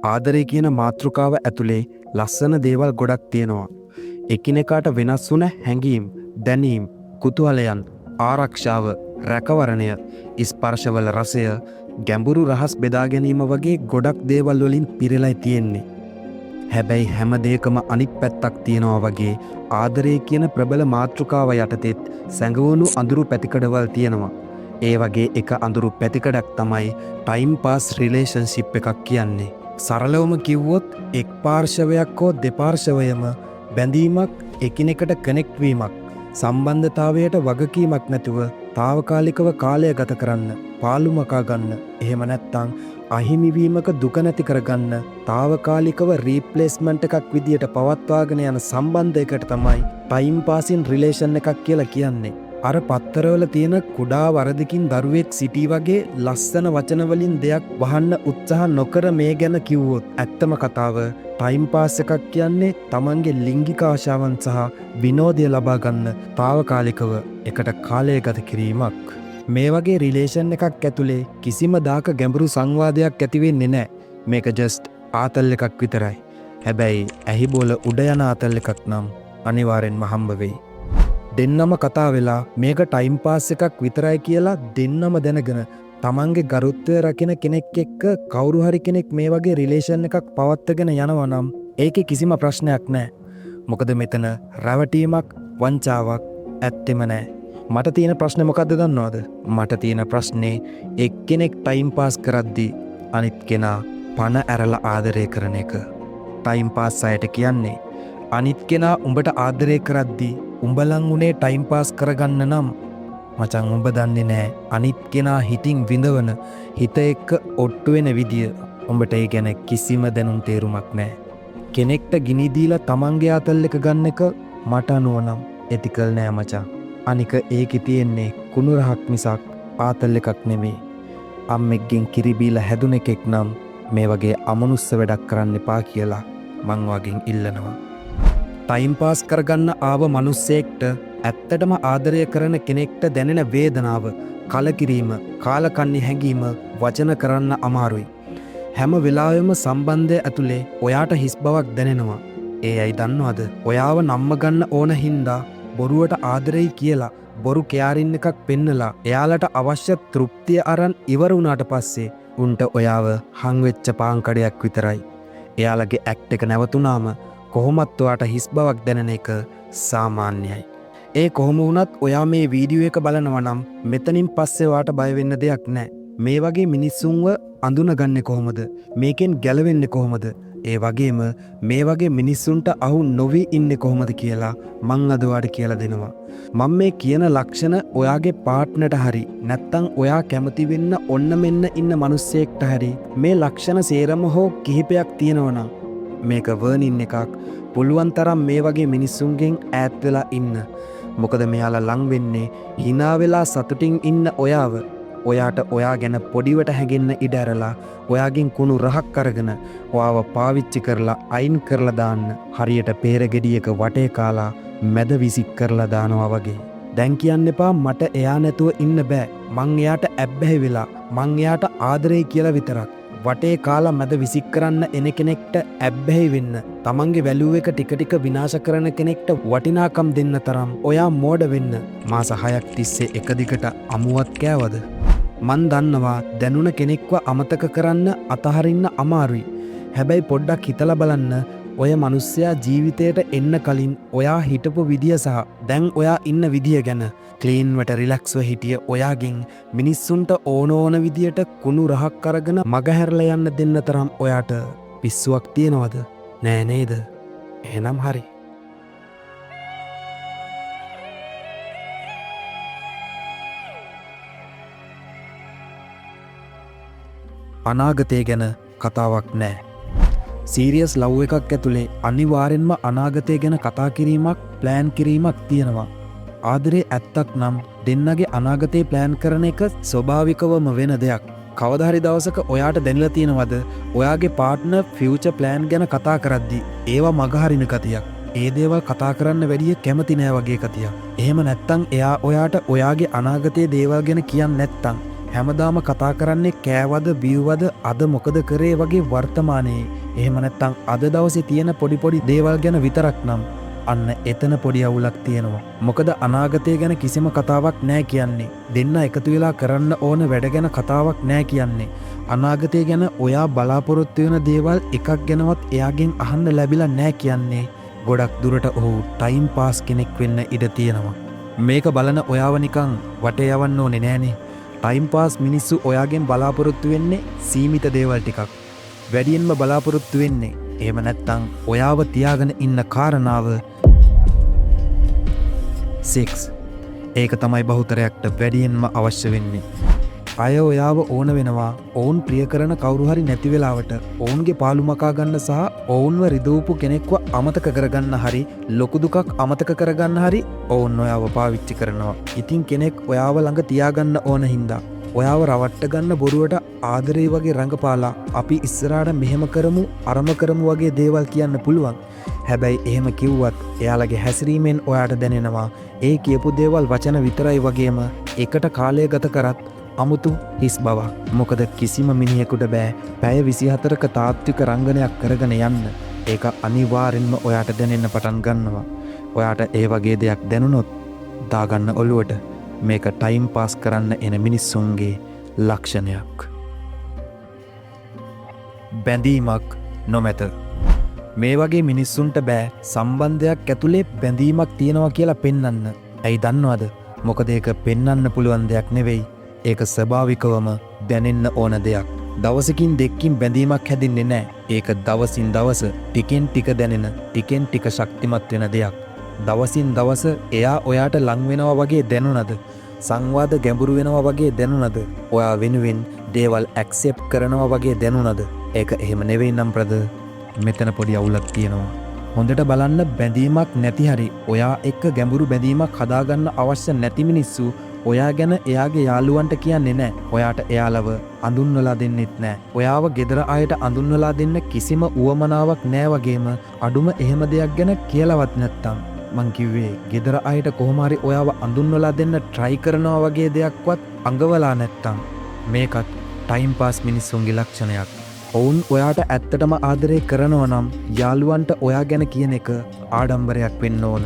ආදරය කියන මාතෘකාව ඇතුලේ ලස්සන දේවල් ගොඩක් තියෙනවා. එකිනෙකාට වෙනස් වුණ හැඟීම්, දැනීම්, කුතුහලයන්, ආරක්ෂාව, රැකවරණය, ස්පර්ශවල රසය, ගැඹුරු රහස් බෙදා ගැනීම වගේ ගොඩක් දේවල් වලින් පිරෙලා තියෙන්නේ. හැබැයි හැම දෙයකම අනිත් පැත්තක් තියෙනවා වගේ ආදරය කියන ප්‍රබල මාතෘකාව යටතේත් සැඟවුණු අඳුරු පැතිකඩවල් තියෙනවා. ඒ වගේ එක අඳුරු පැතිකඩක් තමයි ටයිම් පාස් රිලේෂන්ෂිප් එකක් කියන්නේ. සරලවම කිව්වොත් එක් පාර්ශවයක් හෝ දෙපාර්ශවයම බැඳීමක්, එකිනෙකට කනෙක්ට් වීමක්, සම්බන්ධතාවයට වගකීමක් නැතුව తాවකාලිකව කාලය ගත කරන්න, පාළු මකා ගන්න, එහෙම නැත්නම් අහිමිවීමක දුක නැති කරගන්න తాවකාලිකව රීප්ලේස්මන්ට් එකක් විදියට පවත්වාගෙන යන සම්බන්ධයකට තමයි ටයිම් පාසින් රිලේෂන් එකක් කියලා කියන්නේ. අර පත්තරවල තියෙන කුඩා වරදකින් දරුවෙක් සිටී වගේ ලස්සන වචන වලින් දෙයක් වහන්න උත්සාහ නොකර මේ ගැන කිව්වොත් ඇත්තම කතාව ටයිම් පාස් එකක් කියන්නේ තමන්ගේ ලිංගික ආශාවන් සහ විනෝදය ලබා ගන්න తాවකාලිකව එකට කාලය ගත කිරීමක්. මේ වගේ රිලේෂන් එකක් ඇතුලේ කිසිම දාක ගැඹුරු සංවාදයක් ඇති වෙන්නේ නැහැ. මේක ජස්ට් ආතල් එකක් විතරයි. හැබැයි ඇහි බෝල උඩ යන ආතල් එකක් නම් අනිවාර්යෙන්ම හම්බ වෙයි. දෙන්නම කතා වෙලා මේක ටයිම් පාස් එකක් විතරයි කියලා දෙන්නම දැනගෙන තමන්ගේ ගරුත්වය රකින කෙනෙක් එක්ක කවුරු හරි කෙනෙක් මේ වගේ රිලේෂන් එකක් පවත්වාගෙන යනවා නම් ඒකේ කිසිම ප්‍රශ්නයක් නැහැ. මොකද මෙතන රැවටීමක්, වංචාවක් ඇත්තෙම නැහැ. මට තියෙන ප්‍රශ්නේ මොකද්ද දන්නවද? මට තියෙන ප්‍රශ්නේ එක්කෙනෙක් ටයිම් පාස් කරද්දී අනිත් කෙනා පණ ඇරලා ආදරය කරන එක. ටයිම් පාස් අයට කියන්නේ අනිත් කෙනා උඹට ආදරය කරද්දී උඹලන් උනේ ටයිම් පාස් කරගන්න නම් මචං උඹ දන්නේ නෑ අනිත් කෙනා හිතින් විඳවන හිත එක්ක ඔට්ටු වෙන විදිය. උඹට ඒ ගැන කිසිම දැනුම් තේරුමක් නෑ. කෙනෙක්ට ගිනි දීලා තමන්ගේ ආතල් එක ගන්න එක මට අනුව නම් එතිකල් නෑ මචං. අනික ඒකේ තියෙන්නේ කුණු රහක් මිසක් ආතල් එකක් නෙමෙයි. අම්මෙක්ගෙන් කිරි බීලා හැදුන එකෙක් නම් මේ වගේ අමනුස්ස වැඩක් කරන්න එපා කියලා මං වගෙන් ඉල්ලනවා. ටයිම් පාස් කරගන්න ආව මිනිස්සෙක්ට ඇත්තටම ආදරය කරන කෙනෙක්ට දැනෙන වේදනාව, කලකිරීම, කාලකන්ණි හැඟීම වචන කරන්න අමාරුයි. හැම වෙලාවෙම සම්බන්ධය ඇතුලේ ඔයාට හිස් බවක් දැනෙනවා. ඒ අය දන්නවද? ඔයාව නම්ම ගන්න ඕන හින්දා බොරුවට ආදරෙයි කියලා බොරු කෙයාරින් එකක් පෙන්නලා එයාලට අවශ්‍ය තෘප්තිය අරන් ඉවර වුණාට පස්සේ උන්ට ඔයාව හංවෙච්ච පාන් කඩයක් විතරයි. එයාලගේ ඇක්ට් එක නැවතුනාම කොහොමත් ඔයාට හිස් බවක් දැනෙන එක සාමාන්‍යයි. ඒ කොහොම වුණත් ඔයා මේ වීඩියෝ එක බලනවා නම් මෙතනින් පස්සේ ඔයාට බය වෙන්න දෙයක් නැහැ. මේ වගේ මිනිස්සුන්ව අඳුනගන්නේ කොහොමද? මේකෙන් ගැලවෙන්නේ කොහොමද? ඒ වගේම මේ වගේ මිනිස්සුන්ට අහු නොවි ඉන්නේ කොහොමද කියලා මං අද ඔයාට කියලා දෙනවා. මම මේ කියන ලක්ෂණ ඔයාගේ පාර්ට්නර්ට හරි නැත්තම් ඔයා කැමති වෙන්න ඔන්න මෙන්න ඉන්න මිනිස්සෙක්ට හරි මේ ලක්ෂණ සේරම හෝ කිහිපයක් තියෙනවා නම් මේක වර්නින් එකක්. පුළුවන් තරම් මේ වගේ මිනිස්සුන්ගෙන් ඈත් වෙලා ඉන්න. මොකද මෙයාලා ලං වෙන්නේ hina වෙලා සතුටින් ඉන්න ඔයාව ඔයාට ඔයා ගැන පොඩිවට හැගෙන්න ඉඩ ඇරලා ඔයාගෙන් කුණු රහක් අරගෙන ඔයාව පාවිච්චි කරලා අයින් කරලා දාන්න හරියට peer ගෙඩියක වටේ කාලා මැද විසික් කරලා දානවා වගේ. දැන් කියන්න එපා මට එයා නැතුව ඉන්න බෑ. මං එයාට ඇබ්බැහි වෙලා මං එයාට ආදරේ කියලා විතරක්. වටේ කාලා මැද විසික් කරන්න එන කෙනෙක්ට ඇබ්බැහි වෙන්න, තමන්ගේ වැලියු එක ටික ටික විනාශ කරන කෙනෙක්ට වටිනාකම් දෙන්න තරම් ඔයා මෝඩ වෙන්න මාස 6ක් තිස්සේ එක දිගට අමුවත් කෑවද? මන් දන්නවා දැනුණ කෙනෙක්ව අමතක කරන්න අතහරින්න අමාරුයි. හැබැයි පොඩ්ඩක් හිතලා බලන්න ඔය මිනිස්සයා ජීවිතයට එන්න කලින් ඔයා හිටපු විදිය සහ දැන් ඔයා ඉන්න විදිය ගැන ක්ලීන් වට රිලැක්ස්ව හිටිය ඔයාගෙන් මිනිස්සුන්ට ඕන විදියට කුණු රහක් අරගෙන මගහැරලා යන්න දෙන්න තරම් ඔයාට පිස්සුවක් තියනවද? නෑ නේද? එහෙනම් හරි. අනාගතය ගැන කතාවක් නෑ. සීරියස් ලව් එකක් ඇතුලේ අනිවාර්යෙන්ම අනාගතය ගැන කතා කිරීමක්, ප්ලෑන් කිරීමක් තියෙනවා. ආදරේ ඇත්තක් නම් දෙන්නගේ අනාගතේ ප්ලෑන් කරන එක ස්වභාවිකවම වෙන දෙයක්. කවදා හරි දවසක ඔයාට දැනලා තියෙනවද ඔයාගේ පාර්ට්නර් ෆියුචර් ප්ලෑන් ගැන කතා කරද්දී ඒවා මගහරින ගතියක්, ඒ දේවල් කතා කරන්න වැඩිය කැමති නෑ වගේ ගතියක්. එහෙම නැත්තම් එයා ඔයාට ඔයාගේ අනාගතයේ දේවල් ගැන කියන්නේ නැත්තම් හැමදාම කතා කරන්නේ කෑවද බිව්වද අද මොකද කරේ වගේ වර්තමානයේ. එහෙම නැත්නම් අද දවසේ තියෙන පොඩි පොඩි දේවල් ගැන විතරක් නම් අන්න එතන පොඩි අවුලක් තියෙනවා. මොකද අනාගතය ගැන කිසිම කතාවක් නෑ කියන්නේ. දෙන්න එකතු වෙලා කරන්න ඕන වැඩ ගැන කතාවක් නෑ කියන්නේ. අනාගතය ගැන ඔයා බලාපොරොත්තු වෙන දේවල් එකක් ගැනවත් එයාගෙන් අහන්න ලැබිලා නෑ කියන්නේ. ගොඩක් දුරට ඔහු ටයිම් පාස් කෙනෙක් වෙන්න ඉඩ තියෙනවා. මේක බලන ඔයාව නිකන් වටේ යවන්න ඕනේ නෑනේ. ටයිම් පාස් මිනිස්සු ඔයාගෙන් බලාපොරොත්තු වෙන්නේ සීමිත දේවල් ටිකක්. වැඩියෙන්ම බලාපොරොත්තු වෙන්නේ එහෙම නැත්තම් ඔයාව තියාගෙන ඉන්න කාරණාව 6. ඒක තමයි බහුතරයක්ට වැඩියෙන්ම අවශ්‍ය වෙන්නේ. අය ඔයාව ඕන වෙනවා ඔවුන් ප්‍රිය කරන කවුරු හරි නැති වෙලාවට ඔවුන්ගේ පාළු මකා ගන්න සහ ඔවුන්ව රිදවපු කෙනෙක්ව අමතක කරගන්න හරි ලොකු දුකක් අමතක කරගන්න හරි ඔවුන් ඔයාව පාවිච්චි කරනවා. ඉතින් කෙනෙක් ඔයාව ළඟ තියාගන්න ඕන හින්දා ඔයාව රවට්ට ගන්න බොරුවට ආදරේ වගේ රඟපාලා අපි ඉස්සරහට මෙහෙම කරමු අරම කරමු වගේ දේවල් කියන්න පුළුවන්. හැබැයි එහෙම කිව්වත් එයාලගේ හැසිරීමෙන් ඔයාට දැනෙනවා ඒ කියපු දේවල් වචන විතරයි වගේම එකට කාලය ගත කරත් අමුතු හිස් බවක්. මොකද කිසිම මිනිහෙකුට බෑ පැය 24ක තාත්වික රංගනයක් කරගෙන යන්න. ඒක අනිවාර්යෙන්ම ඔයාට දැනෙන්න පටන් ගන්නවා. ඔයාට ඒ වගේ දෙයක් දැනුනොත් දාගන්න ඔළුවට මේක ටයිම් පාස් කරන්න එන මිනිස්සුන්ගේ ලක්ෂණයක්. බැඳීමක් නොමැත. මේ වගේ මිනිස්සුන්ට බෑ සම්බන්ධයක් ඇතුලේ බැඳීමක් තියෙනවා කියලා පෙන්වන්න. ඇයි දන්නවද? මොකද ඒක පෙන්වන්න පුළුවන් දෙයක් නෙවෙයි. ඒක ස්වභාවිකවම දැනෙන්න ඕන දෙයක්. දවසකින් දෙකකින් බැඳීමක් හැදින්නේ නැහැ. ඒක දවසින් දවස ටිකෙන් ටික දැනෙන, ටිකෙන් ටික ශක්තිමත් වෙන දෙයක්. දවසින් දවස එයා ඔයාට ලං වෙනවා වගේ දැනුණද? සංවාද ගැඹුරු වෙනවා වගේ දැනුණද? ඔයා වෙනුවෙන් දේවල් ඇක්සෙප්ට් කරනවා වගේ දැනුණද? ඒක එහෙම නෙවෙයි නම් බ්‍රදර්. මෙතන පොඩි අවුලක් තියෙනවා. හොඳට බලන්න බැඳීමක් නැති හරි ඔයා එක්ක ගැඹුරු බැඳීමක් හදාගන්න අවශ්‍ය නැති මිනිස්සු ඔයා ගැන එයාගේ යාළුවන්ට කියන්නේ නැහැ. ඔයාට එයාලව අඳුන්වලා දෙන්නෙත් නැහැ. ඔයාව ගෙදර අයට අඳුන්වලා දෙන්න කිසිම උවමනාවක් නැහැ වගේම අඩුම එහෙම දෙයක් ගැන කියලාවත් නැත්තම් මං කිව්වේ ගෙදර අයට කොහොම හරි ඔයාව අඳුන්වලා දෙන්න try කරනවා වගේ දෙයක්වත් අඟවලා නැත්තම් මේකත් ටයිම් පාස් මිනිස්සුන්ගේ ලක්ෂණයක්. ඔවුන් ඔයාට ඇත්තටම ආදරය කරනවා නම් යාළුවන්ට ඔයා ගැන කියන එක ආඩම්බරයක් වෙන්න ඕන.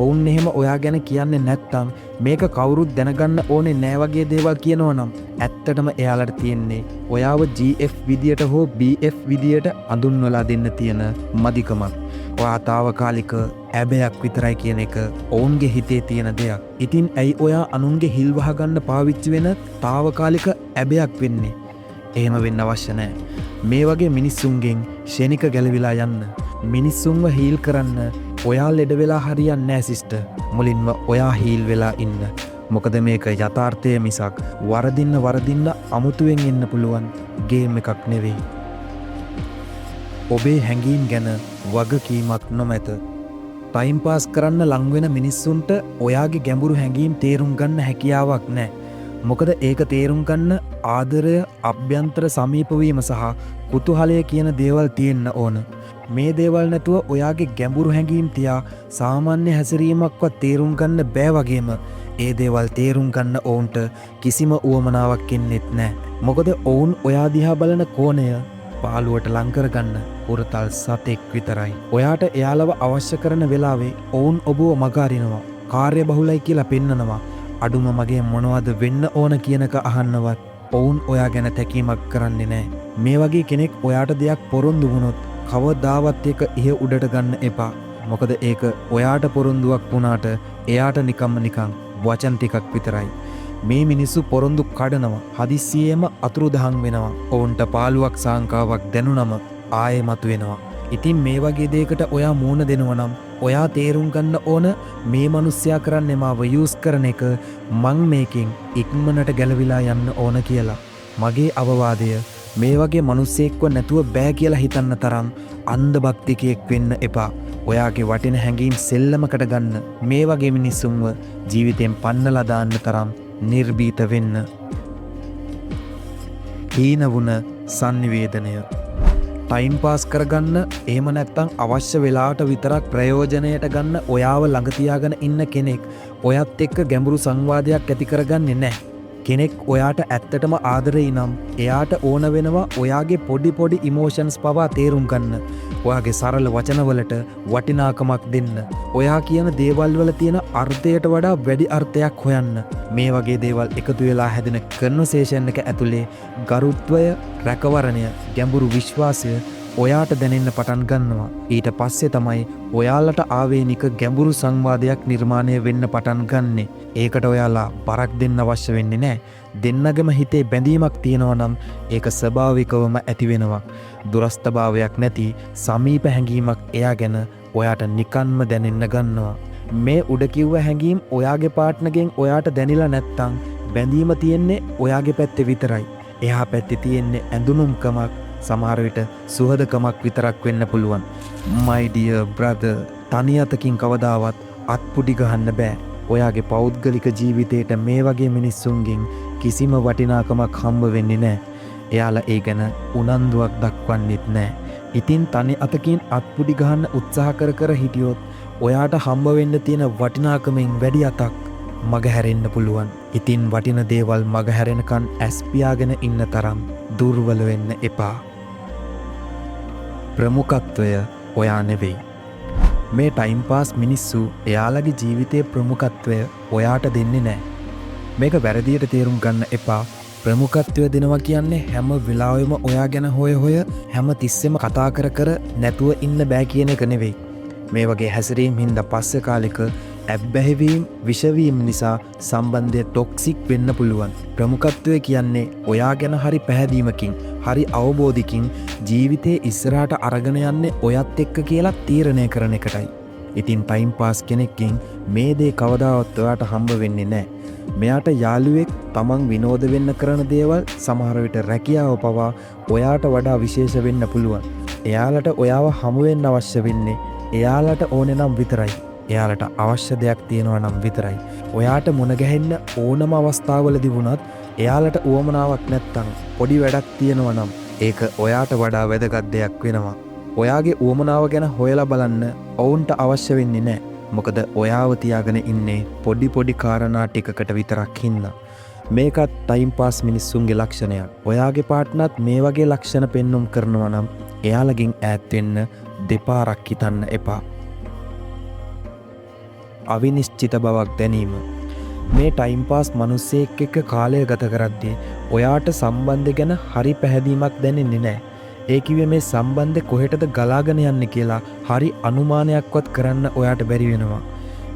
ඔවුන් එහෙම ඔයා ගැන කියන්නේ නැත්තම් මේක කවුරුත් දැනගන්න ඕනේ නෑ වගේ දේවල් කියනවා නම් ඇත්තටම එයාලට තියෙන්නේ ඔයාව GF විදියට හෝ BF විදියට අඳුන්වලා දෙන්න තියෙන මදිකමක්. ඔයා తాවකාලික ඇබයක් විතරයි කියන එක ඔවුන්ගේ හිතේ තියෙන දෙයක්. ඉතින් ඇයි ඔයා අනුන්ගේ හිල් වහගන්න පාවිච්චි වෙන తాවකාලික ඇබයක් වෙන්නේ? එහෙම වෙන්න අවශ්‍ය නැහැ. මේ වගේ මිනිස්සුන්ගෙන් ෂණික ගැලවිලා යන්න. මිනිස්සුන්ව හීල් කරන්න ඔයා ලෙඩ වෙලා හරියන්නේ නැහැ සිස්ටර්. මුලින්ම ඔයා හීල් වෙලා ඉන්න. මොකද මේක යථාර්ථය මිසක් වරදින්න අමුතුවෙන් එන්න පුළුවන් ගේම් එකක් නෙවෙයි. ඔබේ හැඟීම් ගැන වගකීමක් නොමැත. ටයිම් පාස් කරන්න ලං වෙන මිනිස්සුන්ට ඔයාගේ ගැඹුරු හැඟීම් තේරුම් ගන්න හැකියාවක් නැහැ. මොකද ඒක තේරුම් ගන්න ආදරය, අභ්‍යන්තර සමීපවීම සහ කුතුහලය කියන දේවල් තියෙන්න ඕන. මේ දේවල් නැතුව ඔයාගේ ගැඹුරු හැඟීම් තියා සාමාන්‍ය හැසිරීමක්වත් තේරුම් ගන්න බෑ වගේම ඒ දේවල් තේරුම් ගන්න ඔවුන්ට කිසිම උවමනාවක් එන්නෙත් නැහැ. මොකද ඔවුන් ඔයා දිහා බලන කෝණය පාළුවට ලං කරගන්න හුරතල් සතෙක් විතරයි. ඔයාට එයාලව අවශ්‍ය කරන වෙලාවේ ඔවුන් ඔබව මගහරිනවා. කාර්ය බහුලයි කියලා පෙන්නනවා. අඩුම මගේ මොනවද වෙන්න ඕන කියනක අහන්නවත් ඔවුන් ඔයා ගැන තැකීමක් කරන්නේ නැහැ. මේ වගේ කෙනෙක් ඔයාට දෙයක් පොරොන්දු වුණොත් කවදාවත් ඒක ඉහ උඩට ගන්න එපා. මොකද ඒක ඔයාට පොරොන්දුවක් වුණාට එයාට නිකන් වචන ටිකක් විතරයි. මේ මිනිස්සු පොරොන්දු කඩනවා. හදිස්සියෙම අතුරුදහන් වෙනවා. ඔවුන්ට පාළුවක් සාංකාවක් දැනුනම ආයෙ මතුවෙනවා. ඉතින් මේ වගේ දෙයකට ඔයා මූණ දෙනවා නම් ඔයා තේරුම් ගන්න ඕන මේ මිනිස්සයා කරන්නේ මාව යූස් කරන එක. මං මේකෙන් ඉක්මනට ගැලවිලා යන්න ඕන කියලා. මගේ අවවාදය මේ වගේ මිනිස්සෙක්ව නැතුව බෑ කියලා හිතන්න තරම් අන්ධ භක්තිකයෙක් වෙන්න එපා. ඔයාගේ වටින හැඟීම් සෙල්ලමකට ගන්න මේ වගේ මිනිස්සුන්ව ජීවිතෙන් පන්නලා දාන්න තරම් නිර්භීත වෙන්න. හීන වුණ sannivedanaya. ටයිම් පාස් කරගන්න එහෙම නැත්තම් අවශ්‍ය වෙලාවට විතරක් ප්‍රයෝජනයට ගන්න ඔයාව ළඟ තියාගෙන ඉන්න කෙනෙක් ඔයත් එක්ක ගැඹුරු සංවාදයක් ඇති කරගන්නේ නැහැ. කෙනෙක් ඔයාට ඇත්තටම ආදරෙයි නම් එයාට ඕන වෙනවා ඔයාගේ පොඩි ඉමෝෂන්ස් පවා තේරුම් ගන්න. ඔයාගේ සරල වචනවලට වටිනාකමක් දෙන්න. ඔයා කියන දේවල් වල තියෙන අර්ථයට වඩා වැඩි අර්ථයක් හොයන්න. මේ වගේ දේවල් එකතු වෙලා හැදෙන කන්වර්සේෂන් එක ඇතුලේ ගරුත්වය, රැකවරණය, ගැඹුරු විශ්වාසය ඔයාට දැනෙන්න පටන් ගන්නවා. ඊට පස්සේ තමයි ඔයාලට ආවේනික ගැඹුරු සංවාදයක් නිර්මාණය වෙන්න පටන් ගන්නෙ. ඒකට ඔයාලා බරක් දෙන්න අවශ්‍ය වෙන්නේ නැහැ. දෙන්නගම හිතේ බැඳීමක් තියෙනවා නම් ඒක ස්වභාවිකවම ඇති වෙනවා. දුරස්ථභාවයක් නැති සමීප හැඟීමක් එයා ගැන ඔයාට නිකන්ම දැනෙන්න ගන්නවා. මේ උඩ කිව්ව හැඟීම් ඔයාගේ පාර්ට්නර්ගෙන් ඔයාට දැනිලා නැත්තම් බැඳීම තියෙන්නේ ඔයාගේ පැත්තේ විතරයි. එහා පැත්තේ තියෙන්නේ ඇඳුනුම්කමක්, සමහර විට සුහදකමක් විතරක් වෙන්න පුළුවන්. my dear brother, තනි අතකින් කවදාවත් අත්පුඩි ගහන්න බෑ. ඔයාගේ පෞද්ගලික ජීවිතේට මේ වගේ මිනිස්සුන්ගෙන් කිසිම වටිනාකමක් හම්බ වෙන්නේ නැහැ. එයාලා ඒ ගැන උනන්දුවක් දක්වන්නෙත් නැහැ. ඉතින් තනි අතකින් අත්පුඩි ගහන්න උත්සාහ කර හිටියොත් ඔයාට හම්බ වෙන්න තියෙන වටිනාකමෙන් වැඩි අතක් මගහැරෙන්න පුළුවන්. ඉතින් වටින දේවල් මගහැරෙනකන් ඇස් පියාගෙන ඉන්න තරම් දුර්වල වෙන්න එපා. ප්‍රමුඛත්වය ඔයා නෙවෙයි. මේ ටයිම් පාස් මිනිස්සු එයාලගේ ජීවිතයේ ප්‍රමුඛත්වය ඔයාට දෙන්නේ නැහැ. මේක වැරදියට තේරුම් ගන්න එපා. ප්‍රමුඛත්වය දෙනවා කියන්නේ හැම වෙලාවෙම ඔයා ගැන හොය හැම තිස්සෙම කතා කර නැතුව ඉන්න බෑ කියන එක නෙවෙයි. මේ වගේ හැසිරීම් හින්දා පස්සේ කාලෙක ඇබ්බැහිවීම, විෂවීම නිසා සම්බන්ධය ටොක්සික් වෙන්න පුළුවන්. ප්‍රමුඛත්වය කියන්නේ ඔයා ගැන හරි පැහැදීමකින්, හරි අවබෝධයකින් ජීවිතේ ඉස්සරහට අරගෙන යන්නේ ඔයත් එක්ක කියලා තීරණය කරන එකටයි. ඉතින් ටයිම් පාස් කෙනෙක්ගෙන් මේ දේ කවදාවත් ඔයාට හම්බ වෙන්නේ නැහැ. මෙයාට යාළුවෙක් තමන් විනෝද වෙන්න කරන දේවල්, සමහර විට රැකියාව පවා ඔයාට වඩා විශේෂ වෙන්න පුළුවන්. එයාලට ඔයාව හමු වෙන්න අවශ්‍ය වෙන්නේ එයාලට ඕනේ නම් විතරයි. එයාලට අවශ්‍ය දෙයක් තියෙනවා නම් විතරයි. ඔයාට මුණ ගැහෙන්න ඕනම අවස්ථාවලදී වුණත් එයාලට උවමනාවක් නැත්තම්, පොඩි වැඩක් තියෙනවා නම් ඒක ඔයාට වඩා වැදගත් දෙයක් වෙනවා. ඔයාගේ උවමනාව ගැන හොයලා බලන්න ඔවුන්ට අවශ්‍ය වෙන්නේ නැහැ. මොකද ඔයාව තියාගෙන ඉන්නේ පොඩි කාරණා ටිකකට විතරක් හින්දා. මේකත් ටයිම් පාස් මිනිස්සුන්ගේ ලක්ෂණයක්. ඔයාගේ පාර්ට්නර්ත් මේ වගේ ලක්ෂණ පෙන්눔 කරනවා නම් එයාලගෙන් ඈත් වෙන්න දෙපාරක් හිතන්න එපා. අවිනිශ්චිත බවක් දැනීම. මේ ටයිම් පාස් මිනිස්සෙක් එක්ක කාලය ගත කරද්දී ඔයාට සම්බන්ධය ගැන හරි පැහැදීමක් දැනෙන්නේ නැහැ. ඒ කිව්වේ මේ සම්බන්ධය කොහෙටද ගලාගෙන යන්නේ කියලා හරි අනුමානයක්වත් කරන්න ඔයාට බැරි වෙනවා.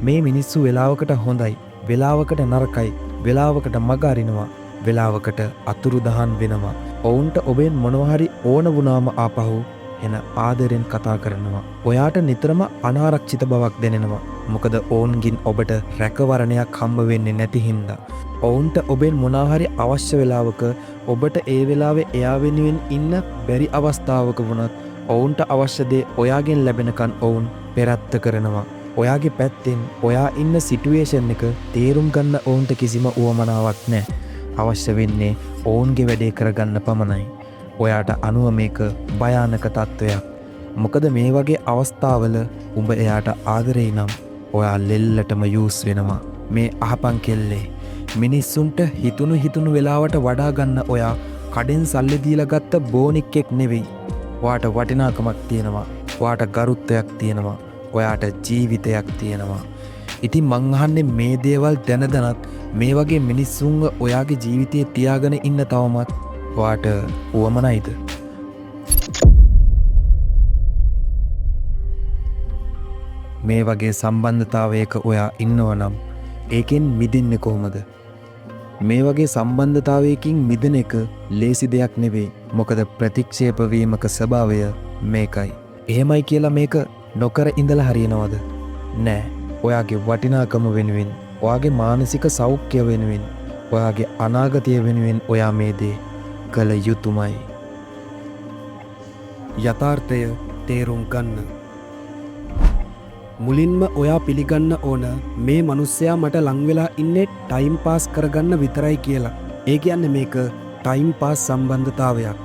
මේ මිනිස්සු වෙලාවකට හොඳයි, වෙලාවකට නරකයි, වෙලාවකට මග අරිනවා, වෙලාවකට අතුරුදහන් වෙනවා. ඔවුන්ට ඔබෙන් මොනවා හරි ඕන වුණාම ආපහු එන ආදරෙන් කතා කරනවා. ඔයාට නිතරම අනාරක්ෂිත බවක් දැනෙනවා. මොකද ඔවුන්ගින් ඔබට රැකවරණයක් හම්බ වෙන්නේ නැති හින්දා. ඔවුන්ට ඔබෙන් මොනවා හරි අවශ්‍ය වෙලාවක ඔබට ඒ වෙලාවේ එයා වෙනුවෙන් ඉන්න බැරි අවස්ථාවක වුණත් ඔවුන්ට අවශ්‍ය දේ ඔයාගෙන් ලැබෙනකන් ඔවුන් පෙරත්ත කරනවා. ඔයාගේ පැත්තෙන් ඔයා ඉන්න සිටුවේෂන් එක තේරුම් ගන්න ඔවුන්ට කිසිම උවමනාවක් නැහැ. අවශ්‍ය වෙන්නේ ඔවුන්ගේ වැඩේ කරගන්න පමණයි. ඔයාට අනුව මේක භයානක තත්ත්වයක්. මොකද මේ වගේ අවස්ථාවල උඹ එයාට ආදරෙයි නම් ඔයා ලෙල්ලටම යූස් වෙනවා. මේ අහපන් කෙල්ලේ, මිනිස්සුන්ට හිතුණු වෙලාවට වඩා ගන්න ඔයා කඩෙන් සල්ලි දීලා ගත්ත බෝනික්ෙක් නෙවෙයි. ඔයාට වටිනාකමක් තියෙනවා. ඔයාට ගරුත්වයක් තියෙනවා. ඔයාට ජීවිතයක් තියෙනවා. ඉතින් මං අහන්නේ මේ දේවල් දැනදනත් මේ වගේ මිනිස්සුන්ව ඔයාගේ ජීවිතේ තියාගෙන ඉන්න තවමත් ඔයාට උවමනයිද? මේ වගේ සම්බන්ධතාවයක ඔයා ඉන්නවනම් ඒකෙන් මිදෙන්නේ කොහොමද? මේ වගේ සම්බන්ධතාවයකින් මිදෙන එක ලේසි දෙයක් නෙවෙයි. මොකද ප්‍රතික්ෂේප වීමක ස්වභාවය මේකයි. එහෙමයි කියලා මේක නොකර ඉඳලා හරියනවද? නෑ. ඔයාගේ වටිනාකම වෙනුවෙන්, ඔයාගේ මානසික සෞඛ්‍ය වෙනුවෙන්, ඔයාගේ අනාගතය වෙනුවෙන් ඔයා මේ දේ කළ යුතුමයි. යථාර්ථය තේරුම් ගන්න. මුලින්ම ඔයා පිළිගන්න ඕන මේ මිනිස්සයා මට ලං වෙලා ඉන්නේ ටයිම් පාස් කරගන්න විතරයි කියලා. ඒ කියන්නේ මේක ටයිම් පාස් සම්බන්ධතාවයක්.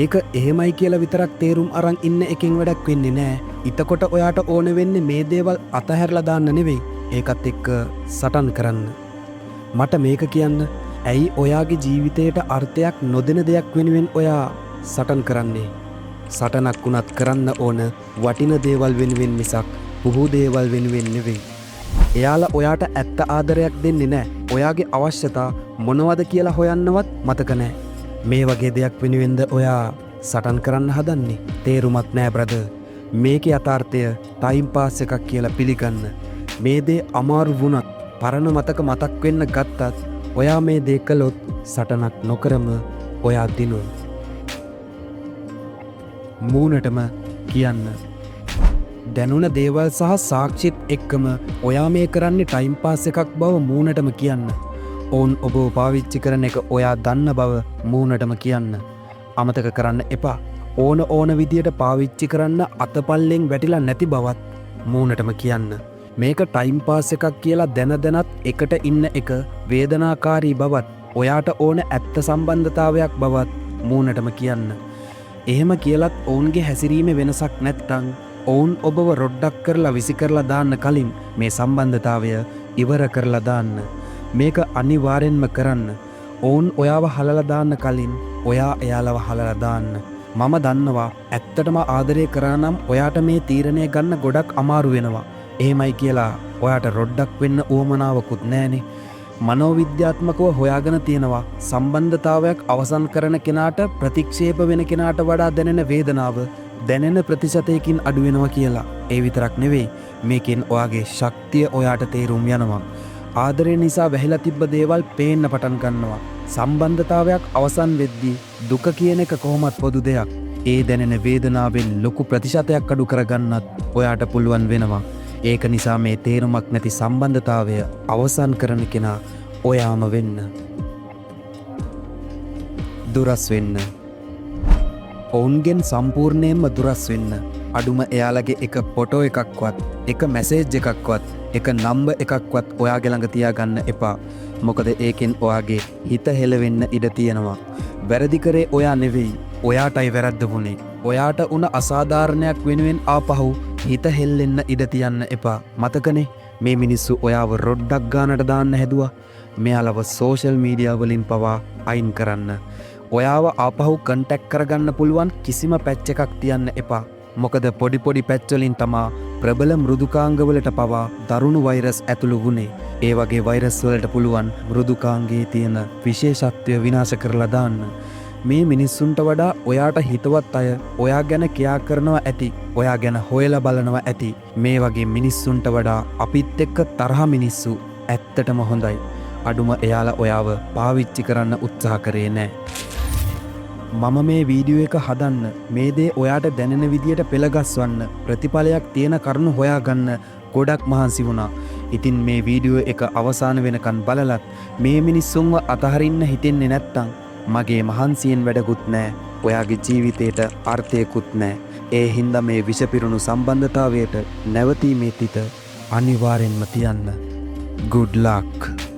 ඒක එහෙමයි කියලා විතරක් තේරුම් අරන් ඉන්න එකෙන් වැඩක් වෙන්නේ නැහැ. ඊටකොට ඔයාට ඕන වෙන්නේ මේ දේවල් අතහැරලා දාන්න නෙවෙයි, ඒකත් එක්ක සටන් කරන්න. මට මේක කියන්න, ඇයි ඔයාගේ ජීවිතයට අර්ථයක් නොදෙන දෙයක් වෙනුවෙන් ඔයා සටන් කරන්නේ? සටනක් වුණත් කරන්න ඕන වටින දේවල් වෙනුවෙන් මිසක් පුහු දේවල් වෙනුවෙන් නෙවෙයි. එයාලා ඔයාට ඇත්ත ආදරයක් දෙන්නේ නැහැ. ඔයාගේ අවශ්‍යතා මොනවද කියලා හොයන්නවත් මතක නැහැ. මේ වගේ දෙයක් වෙනුවෙන්ද ඔයා සටන් කරන්න හදන්නේ? තේරුමක් නැහැ බ්‍රදර්. මේකේ යථාර්ථය ටයිම් පාස් එකක් කියලා පිළිගන්න. මේ දේ අමාරු වුණත් පරණ මතක මතක් වෙන්න ගත්තත් ඔයා මේ දේ කළොත් සටනක් නොකරම ඔයා දිනුව. මූණටම කියන්න. දැනුණ දේවල් සහ සාක්ෂිත් එක්කම ඔයා මේ කරන්නේ ටයිම් පාස් එකක් බව මූණටම කියන්න. ඔවුන් ඔබ පාවිච්චි කරන එක ඔයා දන්න බව මූණටම කියන්න. අමතක කරන්න එපා. ඕන විදියට පාවිච්චි කරන්න අතපල්ලෙන් වැටිලා නැති බවත් මූණටම කියන්න. මේක ටයිම් පාස් එකක් කියලා දැනත් එකට ඉන්න එක වේදනාකාරී බවත් ඔයාට ඕන ඇත්ත සම්බන්ධතාවයක් බවත් මූණටම කියන්න. එහෙම කියලත් ඔවුන්ගේ හැසිරීමේ වෙනසක් නැත්තං ඔවුන් ඔබව රොඩ්ඩක් කරලා විසි කරලා දාන්න කලින් මේ සම්බන්ධතාවය ඉවර කරලා දාන්න. මේක අනිවාර්යෙන්ම කරන්න. ඔවුන් ඔයාව හලලා දාන්න කලින් ඔයා එයාලව හලලා දාන්න. මම දන්නවා ඇත්තටම ආදරය කරා නම් ඔයාට මේ තීරණය ගන්න ගොඩක් අමාරු වෙනවා. එහෙමයි කියලා ඔයාට රොඩ්ඩක් වෙන්න උවමනාවකුත් නෑනේ. මනෝවිද්‍යාත්මකව හොයාගෙන තියෙනවා සම්බන්ධතාවයක් අවසන් කරන කෙනාට ප්‍රතික්ෂේප වෙන කෙනාට වඩා දැනෙන වේදනාව දැනෙන ප්‍රතිශතයකින් අඩු වෙනවා කියලා. ඒ විතරක් නෙවෙයි, මේකෙන් ඔයාගේ ශක්තිය ඔයාට තේරුම් යනවා. ආදරය නිසා වැහිලා තිබ්බ දේවල් පේන්න පටන් ගන්නවා. සම්බන්ධතාවයක් අවසන් වෙද්දී දුක කියන එක කොහොමත් පොදු දෙයක්. ඒ දැනෙන වේදනාවෙන් ලොකු ප්‍රතිශතයක් අඩු කරගන්නත් ඔයාට පුළුවන් වෙනවා. ඒක නිසා මේ තේරුමක් නැති සම්බන්ධතාවය අවසන් කරන කෙනා ඔයාම වෙන්න. දුරස් වෙන්න. ඔවුන්ගෙන් සම්පූර්ණයෙන්ම දුරස් වෙන්න. අඩුම එයාලගේ එක ෆොටෝ එකක්වත්, එක මැසේජ් එකක්වත්, එක නම්බර් එකක්වත් ඔයාගේ ළඟ තියාගන්න එපා. මොකද ඒකෙන් ඔයාගේ හිත හෙලවෙන්න ඉඩ තියෙනවා. වැරදි කරේ ඔයා නෙවෙයි, ඔයාටයි වැරද්ද වුණේ. ඔයාට උන අසාධාරණයක් වෙනුවෙන් ආපහු හිත හෙල්ලෙන්න ඉඩ තියන්න එපා. මතකනේ මේ මිනිස්සු ඔයාව රොඩ්ඩක් ගානට දාන්න හැදුවා. මෙයාලව සෝෂල් මීඩියා වලින් පවා අයින් කරන්න. ඔයාව ආපහු කන්ටැක්ට් කරගන්න පුළුවන් කිසිම පැච් එකක් තියන්න එපා. මොකද පොඩි පැච් වලින් තමා ප්‍රබල මෘදුකාංගවලට පවා දරුණු වෛරස් ඇතුළු වුණේ. ඒ වගේ වෛරස් වලට පුළුවන් මෘදුකාංගයේ තියෙන විශේෂත්වය විනාශ කරලා දාන්න. මේ මිනිස්සුන්ට වඩා ඔයාට හිතවත් අය ඔයා ගැන කියා කරනවා ඇති. ඔයා ගැන හොයලා බලනවා ඇති. මේ වගේ මිනිස්සුන්ට වඩා අපිත් එක්ක තරහ මිනිස්සු ඇත්තටම හොඳයි. අඩුම එයාලා ඔයාව පාවිච්චි කරන්න උත්සාහ කරේ නෑ. මම මේ වීඩියෝ එක හදන්න, මේ දේ ඔයාට දැනෙන විදියට පෙළගස්වන්න, ප්‍රතිඵලයක් තියෙන කරුණු හොයාගන්න ගොඩක් මහන්සි වුණා. ඉතින් මේ වීඩියෝ එක අවසාන වෙනකන් බලලත් මේ මිනිස්සුන්ව අතහරින්න හිතෙන්නේ නැත්තම් මගේ මහන්සියෙන් වැඩකුත් නෑ. ඔයාගේ ජීවිතේට අර්ථයකුත් නෑ. ඒ හින්දා මේ විෂපිරුණු සම්බන්ධතාවයට නැවතීමේ තිත අනිවාර්යෙන්ම තියන්න. Good luck.